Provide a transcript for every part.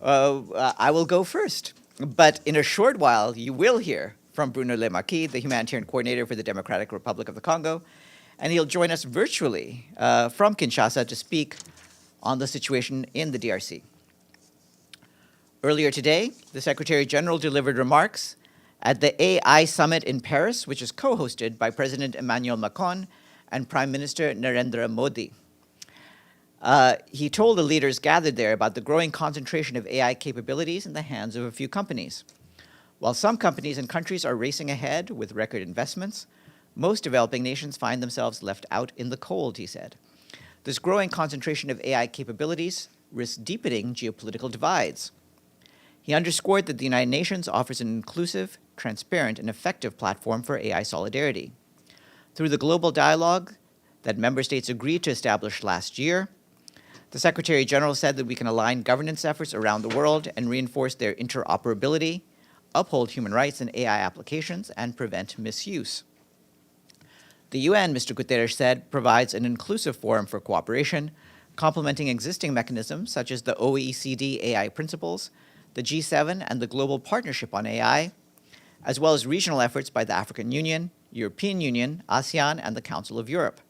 I will go first. But in a short while, you will hear from Bruno Le Marquis, the humanitarian coordinator for the Democratic Republic of the Congo, and he'll join us virtually from Kinshasa to speak on the situation in the DRC. Earlier today, the Secretary General delivered remarks at the AI Summit in Paris, which is co-hosted by President Emmanuel Macron and Prime Minister Narendra Modi. He told the leaders gathered there about the growing concentration of AI capabilities in the hands of a few companies. While some companies and countries are racing ahead with record investments, most developing nations find themselves left out in the cold, he said. This growing concentration of AI capabilities risks deepening geopolitical divides. He underscored that the United Nations offers an inclusive, transparent, and effective platform for AI solidarity. Through the global dialogue that member states agreed to establish last year, the Secretary General said that we can align governance efforts around the world and reinforce their interoperability, uphold human rights in AI applications, and prevent misuse. The UN, Mr. Guterres said, provides an inclusive forum for cooperation, complementing existing mechanisms such as the OECD AI principles, the G7, and the Global Partnership on AI, as well as regional efforts by the African Union, European Union, ASEAN, and the Council of Europe.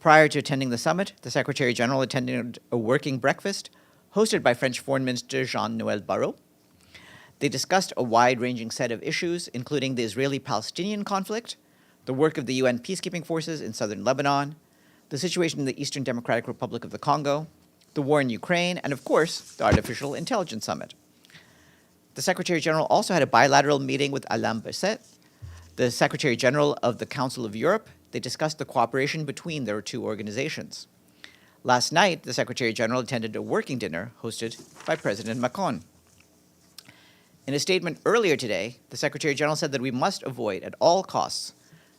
Prior to attending the summit, the Secretary General attended a working breakfast hosted by French Foreign Minister Jean-Noël Barrot. They discussed a wide-ranging set of issues, including the Israeli-Palestinian conflict, the work of the UN peacekeeping forces in southern Lebanon, the situation in the Eastern Democratic Republic of the Congo, the war in Ukraine, and of course, the Artificial Intelligence Summit. The Secretary General also had a bilateral meeting with Alain Berset, the Secretary General of the Council of Europe. They discussed the cooperation between their two organizations. Last night, the Secretary General attended a working dinner hosted by President Macron. In a statement earlier today, the Secretary General said that we must avoid at all costs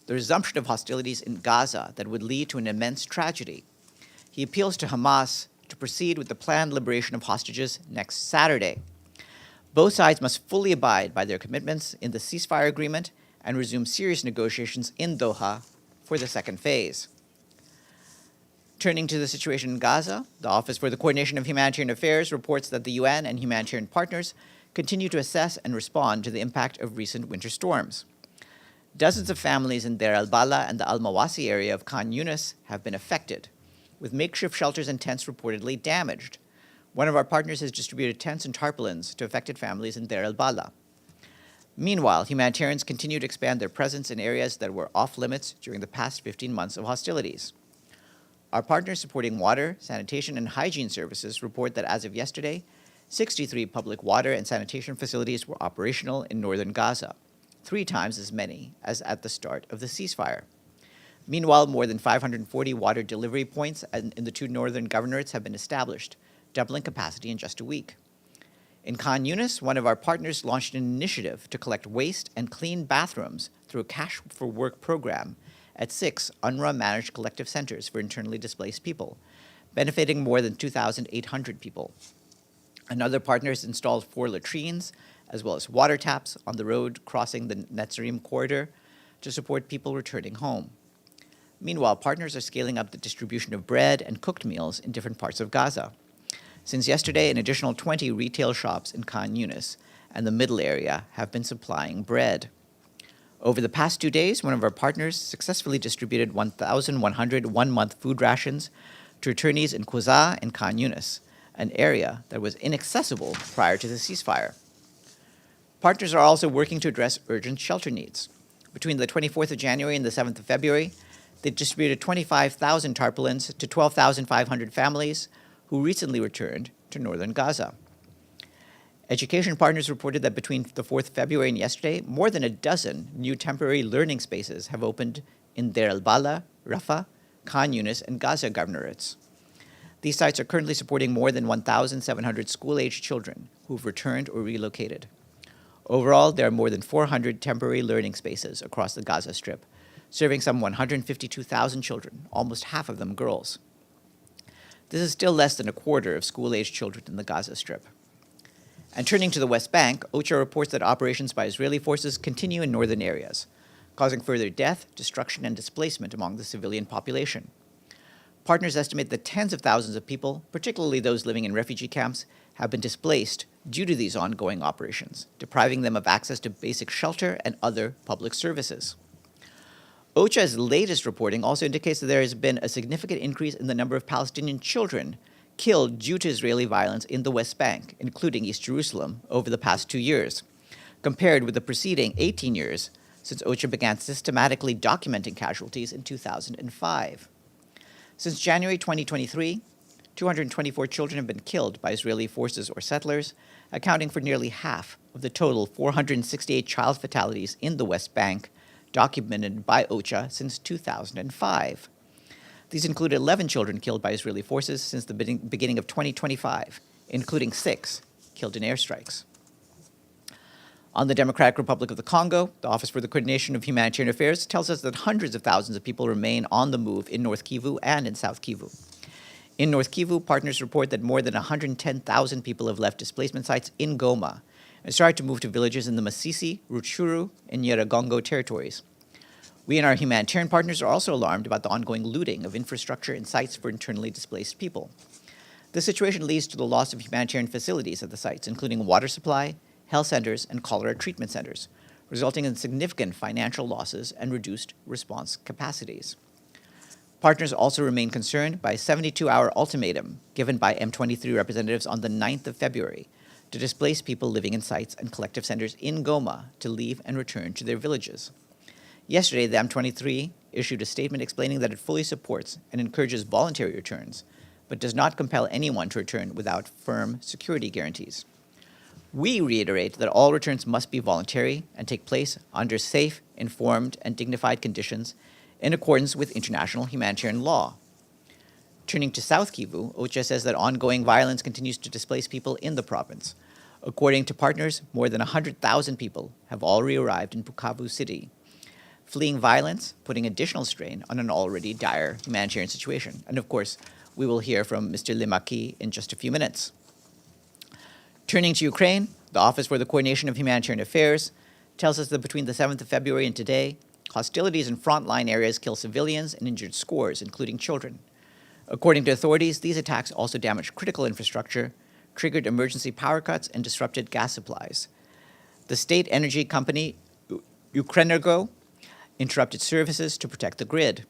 the resumption of hostilities in Gaza that would lead to an immense tragedy. He appeals to Hamas to proceed with the planned liberation of hostages next Saturday. Both sides must fully abide by their commitments in the ceasefire agreement and resume serious negotiations in Doha for the second phase. Turning to the situation in Gaza, the Office for the Coordination of Humanitarian Affairs reports that the UN and humanitarian partners continue to assess and respond to the impact of recent winter storms. Dozens of families in Deir al-Bala and the Al-Mawasi area of Khan Yunis have been affected, with makeshift shelters and tents reportedly damaged. One of our partners has distributed tents and tarpaulins to affected families in Deir al-Bala. Meanwhile, humanitarians continue to expand their presence in areas that were off-limits during the past 15 months of hostilities. Our partners supporting water, sanitation, and hygiene services report that as of yesterday, 63 public water and sanitation facilities were operational in northern Gaza, 3 times as many as at the start of the ceasefire. Meanwhile, more than 540 water delivery points in the 2 northern governorates have been established, doubling capacity in just a week. In Khan Yunis, one of our partners launched an initiative to collect waste and clean bathrooms through a Cash for Work program at 6 UNRWA-managed collective centers for internally displaced people, benefiting more than 2,800 people. Another partner has installed 4 latrines, as well as water taps on the road crossing the Netzarim corridor to support people returning home. Meanwhile, partners are scaling up the distribution of bread and cooked meals in different parts of Gaza. Since yesterday, an additional 20 retail shops in Khan Yunis and the middle area have been supplying bread. Over the past 2 days, one of our partners successfully distributed 1,100 one-month food rations to returnees in Quza and Khan Yunis, an area that was inaccessible prior to the ceasefire. Partners are also working to address urgent shelter needs. Between the 24th of January and the 7th of February, they distributed 25,000 tarpaulins to 12,500 families who recently returned to northern Gaza. Education partners reported that between the 4th of February and yesterday, more than a dozen new temporary learning spaces have opened in Deir al-Bala, Rafah, Khan Yunis, and Gaza governorates. These sites are currently supporting more than 1,700 school-aged children who've returned or relocated. Overall, there are more than 400 temporary learning spaces across the Gaza Strip, serving some 152,000 children, almost half of them girls. This is still less than a quarter of school-aged children in the Gaza Strip. And turning to the West Bank, OCHA reports that operations by Israeli forces continue in northern areas, causing further death, destruction, and displacement among the civilian population. Partners estimate that tens of thousands of people, particularly those living in refugee camps, have been displaced due to these ongoing operations, depriving them of access to basic shelter and other public services. OCHA's latest reporting also indicates that there has been a significant increase in the number of Palestinian children killed due to Israeli violence in the West Bank, including East Jerusalem, over the past 2 years, compared with the preceding 18 years since OCHA began systematically documenting casualties in 2005. Since January 2023, 224 children have been killed by Israeli forces or settlers, accounting for nearly half of the total 468 child fatalities in the West Bank documented by OCHA since 2005. These include 11 children killed by Israeli forces since the beginning of 2025, including 6 killed in airstrikes. On the Democratic Republic of the Congo, the Office for the Coordination of Humanitarian Affairs tells us that hundreds of thousands of people remain on the move in North Kivu and in South Kivu. In North Kivu, partners report that more than 110,000 people have left displacement sites in Goma and started to move to villages in the Masisi, Rutshuru, and Nyiragongo territories. We and our humanitarian partners are also alarmed about the ongoing looting of infrastructure and sites for internally displaced people. This situation leads to the loss of humanitarian facilities at the sites, including water supply, health centers, and cholera treatment centers, resulting in significant financial losses and reduced response capacities. Partners also remain concerned by a 72-hour ultimatum given by M23 representatives on the 9th of February to displace people living in sites and collective centers in Goma to leave and return to their villages. Yesterday, the M23 issued a statement explaining that it fully supports and encourages voluntary returns, but does not compel anyone to return without firm security guarantees. We reiterate that all returns must be voluntary and take place under safe, informed, and dignified conditions in accordance with international humanitarian law. Turning to South Kivu, OCHA says that ongoing violence continues to displace people in the province. According to partners, more than 100,000 people have already arrived in Bukavu City, fleeing violence, putting additional strain on an already dire humanitarian situation. And of course, we will hear from Mr. Lemaki in just a few minutes. Turning to Ukraine, the Office for the Coordination of Humanitarian Affairs tells us that between the 7th of February and today, hostilities in frontline areas kill civilians and injured scores, including children. According to authorities, these attacks also damaged critical infrastructure, triggered emergency power cuts, and disrupted gas supplies. The state energy company Ukrenergo interrupted services to protect the grid.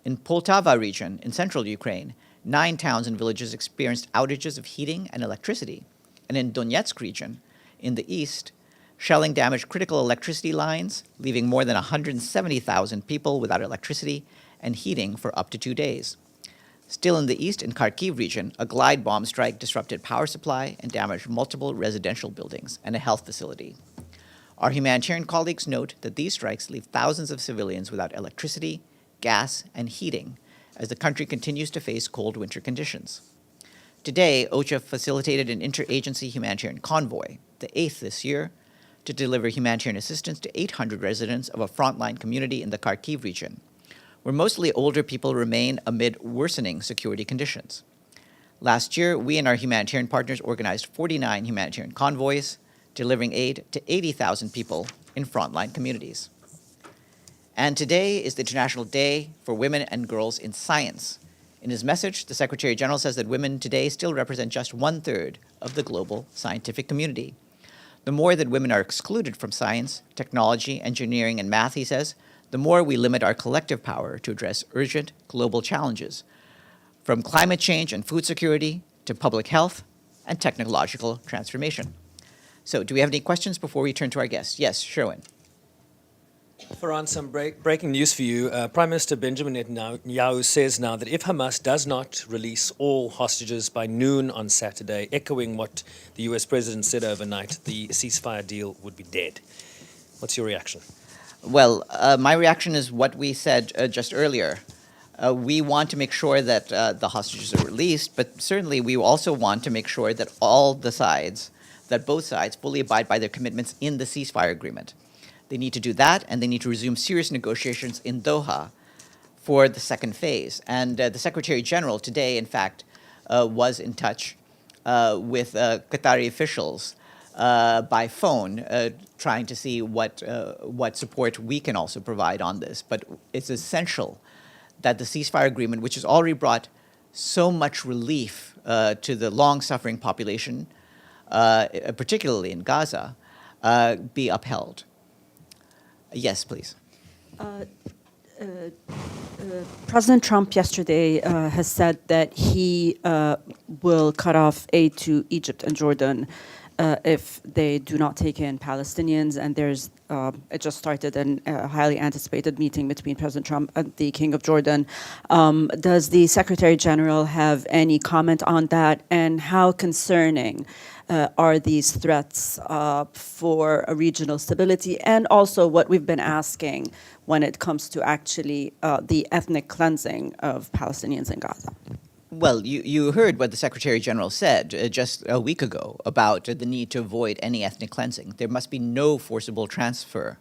In Poltava region, in central Ukraine, 9 towns and villages experienced outages of heating and electricity. And in Donetsk region, in the east, shelling damaged critical electricity lines, leaving more than 170,000 people without electricity and heating for up to 2 days. Still in the east, in Kharkiv region, a glide bomb strike disrupted power supply and damaged multiple residential buildings and a health facility. Our humanitarian colleagues note that these strikes leave thousands of civilians without electricity, gas, and heating as the country continues to face cold winter conditions. Today, OCHA facilitated an interagency humanitarian convoy, the 8th this year, to deliver humanitarian assistance to 800 residents of a frontline community in the Kharkiv region, where mostly older people remain amid worsening security conditions. Last year, we and our humanitarian partners organized 49 humanitarian convoys, delivering aid to 80,000 people in frontline communities. And today is the International Day for Women and Girls in Science. In his message, the Secretary General says that women today still represent just 1/3 of the global scientific community. The more that women are excluded from science, technology, engineering, and math, he says, the more we limit our collective power to address urgent global challenges, from climate change and food security to public health and technological transformation. So, do we have any questions before we turn to our guests? Yes, Sherwin. Farhan, some breaking news for you. Prime Minister Benjamin Netanyahu says now that if Hamas does not release all hostages by noon on Saturday, echoing what the US President said overnight, the ceasefire deal would be dead. What's your reaction? Well, my reaction is what we said just earlier. We want to make sure that the hostages are released, but certainly we also want to make sure that both sides fully abide by their commitments in the ceasefire agreement. They need to do that, and they need to resume serious negotiations in Doha for the second phase. And the Secretary General today, in fact, was in touch with Qatari officials by phone, trying to see what support we can also provide on this. But it's essential that the ceasefire agreement, which has already brought so much relief to the long-suffering population, particularly in Gaza, be upheld. Yes, please. President Trump yesterday has said that he will cut off aid to Egypt and Jordan if they do not take in Palestinians. And there's it just started a highly anticipated meeting between President Trump and the King of Jordan. Does the Secretary General have any comment on that? And how concerning are these threats for a regional stability, and also what we've been asking when it comes to actually the ethnic cleansing of Palestinians in Gaza? Well, you heard what the Secretary General said just a week ago about the need to avoid any ethnic cleansing. There must be no forcible transfer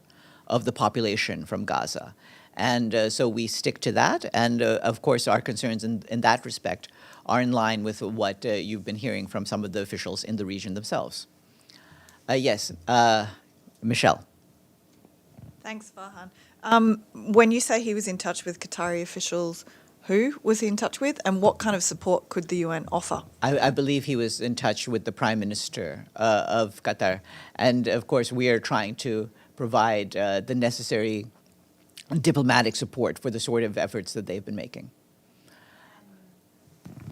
of the population from Gaza. And so we stick to that. And of course, our concerns in that respect are in line with what you've been hearing from some of the officials in the region themselves. Yes, Michelle. Thanks, Farhan. When you say he was in touch with Qatari officials, who was he in touch with, and what kind of support could the UN offer? I believe he was in touch with the Prime Minister of Qatar. And of course, we are trying to provide the necessary diplomatic support for the sort of efforts that they've been making.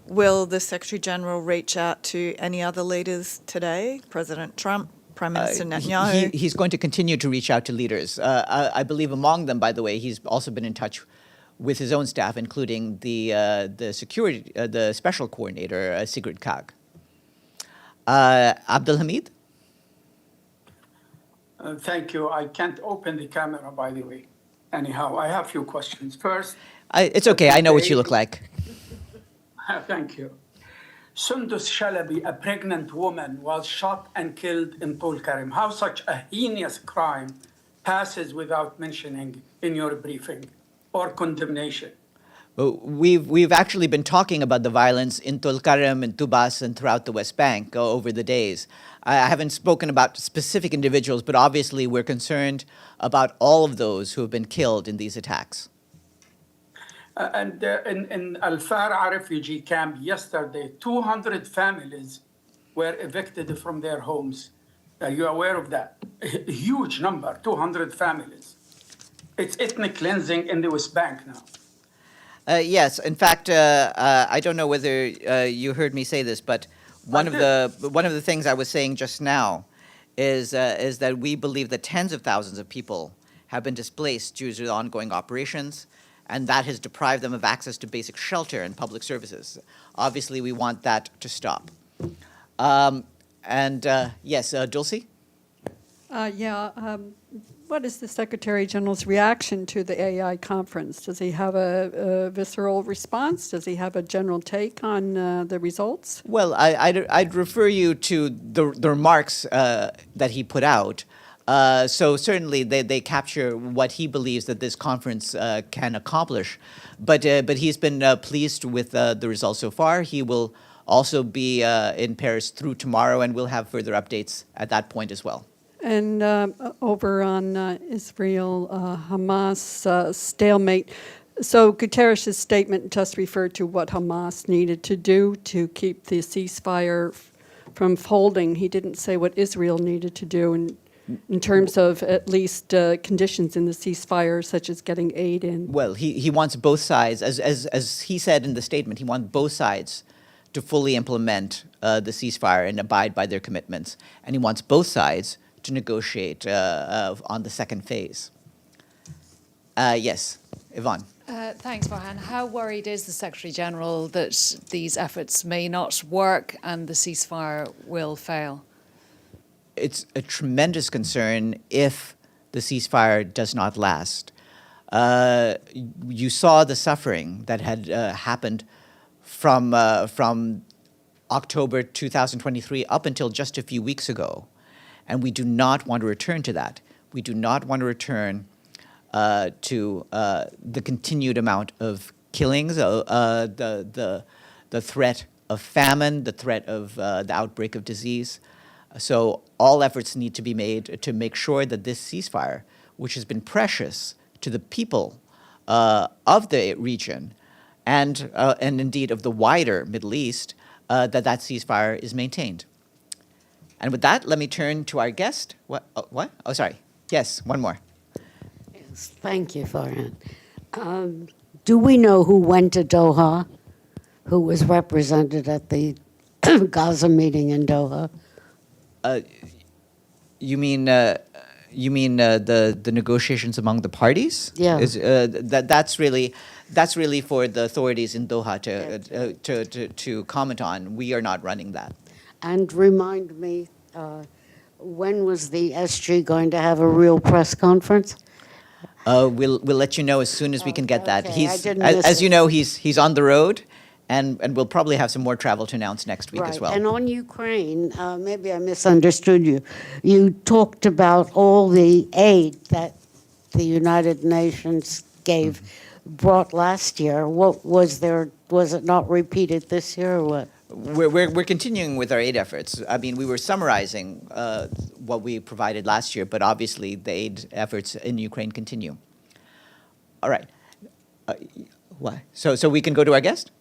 Will the Secretary General reach out to any other leaders today? President Trump, Prime Minister Netanyahu? He's going to continue to reach out to leaders. I believe among them, by the way, he's also been in touch with his own staff, including the special coordinator, Sigrid Kaag. Abdul Hamid? Thank you. I can't open the camera, by the way. Anyhow, I have a few questions. First, it's okay. I know what you look like. Thank you. Sundus Shalabi, a pregnant woman, was shot and killed in Tulkarem. How such a heinous crime passes without mentioning in your briefing or condemnation? We've actually been talking about the violence in Tulkarem and Tubas and throughout the West Bank over the days. I haven't spoken about specific individuals, but obviously we're concerned about all of those who have been killed in these attacks. And in Al-Far'a refugee camp yesterday, 200 families were evicted from their homes. Are you aware of that? A huge number, 200 families. It's ethnic cleansing in the West Bank now. Yes, in fact, I don't know whether you heard me say this, but one of the things I was saying just now is that we believe that tens of thousands of people have been displaced due to the ongoing operations, and that has deprived them of access to basic shelter and public services. Obviously, we want that to stop. Yes, Dulcie? What is the Secretary General's reaction to the AI conference? Does he have a visceral response? Does he have a general take on the results? Well, I'd refer you to the remarks that he put out. So certainly they capture what he believes that this conference can accomplish. But he's been pleased with the results so far. He will also be in Paris through tomorrow, and we'll have further updates at that point as well. And over on Israel, Hamas stalemate. So Guterres' statement just referred to what Hamas needed to do to keep the ceasefire from folding. He didn't say what Israel needed to do in terms of at least conditions in the ceasefire, such as getting aid in. Well, he wants both sides, as he said in the statement, he wants both sides to fully implement the ceasefire and abide by their commitments. And he wants both sides to negotiate on the second phase. Yes, Yvonne. Thanks, Farhan. How worried is the Secretary General that these efforts may not work and the ceasefire will fail? It's a tremendous concern if the ceasefire does not last. You saw the suffering that had happened from October 2023 up until just a few weeks ago. And we do not want to return to that. We do not want to return to the continued amount of killings, the threat of famine, the threat of the outbreak of disease. So all efforts need to be made to make sure that this ceasefire, which has been precious to the people of the region and indeed of the wider Middle East, that ceasefire is maintained. And with that, let me turn to our guest. What? Oh, sorry. Yes, one more. Yes, thank you, Farhan. Do we know who went to Doha? Who was represented at the Gaza meeting in Doha? You mean the negotiations among the parties? Yeah. That's really for the authorities in Doha to comment on. We are not running that. And remind me, when was the SG going to have a real press conference? We'll let you know as soon as we can get that. Okay, I didn't as miss you it. know, he's on the road, and we'll probably have some more travel to announce next week as well. And on Ukraine, maybe I misunderstood you. You talked about all the aid that the United Nations brought last year. What was there? Was it not repeated this year, or what? We're continuing with our aid efforts. I mean, we were summarizing what we provided last year, but obviously the aid efforts in Ukraine continue. All right. What? So we can go to our guest?